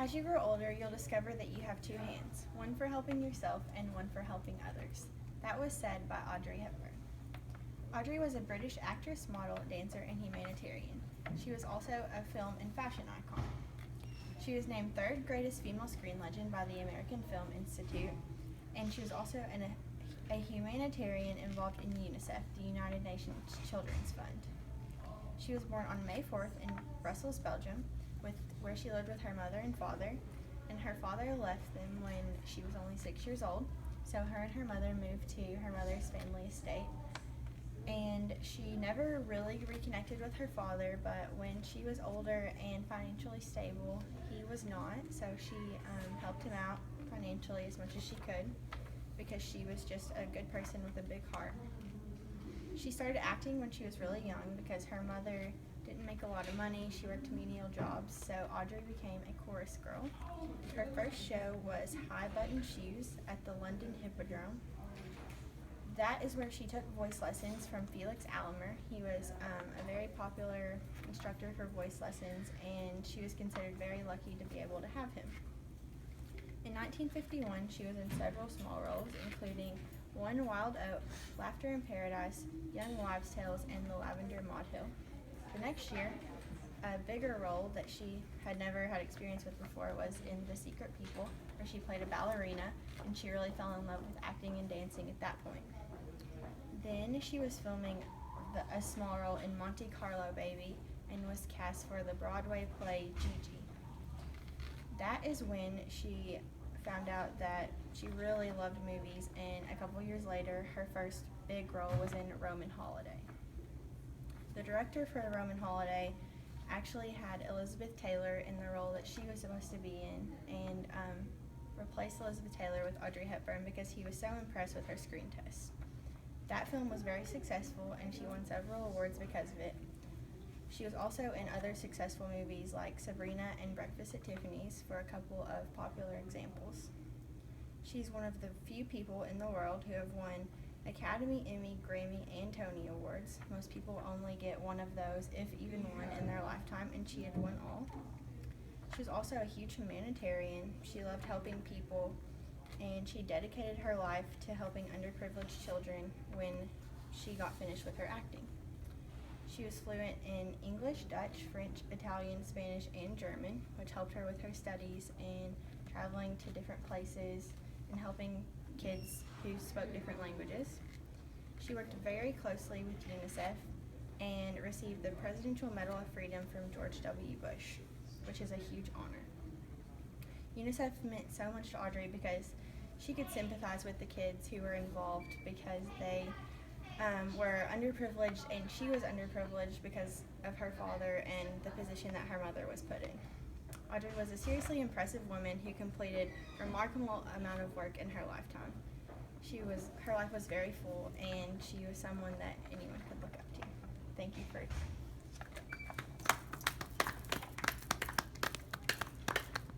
As you grow older, you'll discover that you have two hands, one for helping yourself and one for helping others. That was said by Audrey Hepburn. Audrey was a British actress, model, dancer, and humanitarian. She was also a film and fashion icon. She was named third greatest female screen legend by the American Film Institute, and she was also a humanitarian involved in UNICEF, the United Nations Children's Fund. She was born on May 4th in Brussels, Belgium, where she lived with her mother and father, and her father left them when she was only 6 years old, so her and her mother moved to her mother's family estate. And she never really reconnected with her father, but when she was older and financially stable, he was not, so she helped him out financially as much as she could because she was just a good person with a big heart. She started acting when she was really young because her mother didn't make a lot of money. She worked menial jobs, so Audrey became a chorus girl. Her first show was High Button Shoes at the London Hippodrome. That is where she took voice lessons from Felix Almer. He was a very popular instructor for voice lessons, and she was considered very lucky to be able to have him. In 1951, she was in several small roles, including One Wild Oat, Laughter in Paradise, Young Wives' Tales, and The Lavender Motthill. The next year, a bigger role that she had never had experience with before was in The Secret People, where she played a ballerina, and she really fell in love with acting and dancing at that point. Then she was filming a small role in Monte Carlo Baby and was cast for the Broadway play Gigi. That is when she found out that she really loved movies, and a couple years later, her first big role was in Roman Holiday. The director for Roman Holiday actually had Elizabeth Taylor in the role that she was supposed to be in, and replaced Elizabeth Taylor with Audrey Hepburn because he was so impressed with her screen test. That film was very successful, and she won several awards because of it. She was also in other successful movies like Sabrina and Breakfast at Tiffany's, for a couple of popular examples. She's one of the few people in the world who have won Academy, Emmy, Grammy, and Tony Awards. Most people only get one of those, if even one, in their lifetime, and she had won all. She was also a huge humanitarian. She loved helping people, and she dedicated her life to helping underprivileged children when she got finished with her acting. She was fluent in English, Dutch, French, Italian, Spanish, and German, which helped her with her studies and traveling to different places and helping kids who spoke different languages. She worked very closely with UNICEF and received the Presidential Medal of Freedom from George W. Bush, which is a huge honor. UNICEF meant so much to Audrey because she could sympathize with the kids who were involved because they were underprivileged, and she was underprivileged because of her father and the position that her mother was put in. Audrey was a seriously impressive woman who completed a remarkable amount of work in her lifetime. Her life was very full, and she was someone that anyone could look up to. Thank you for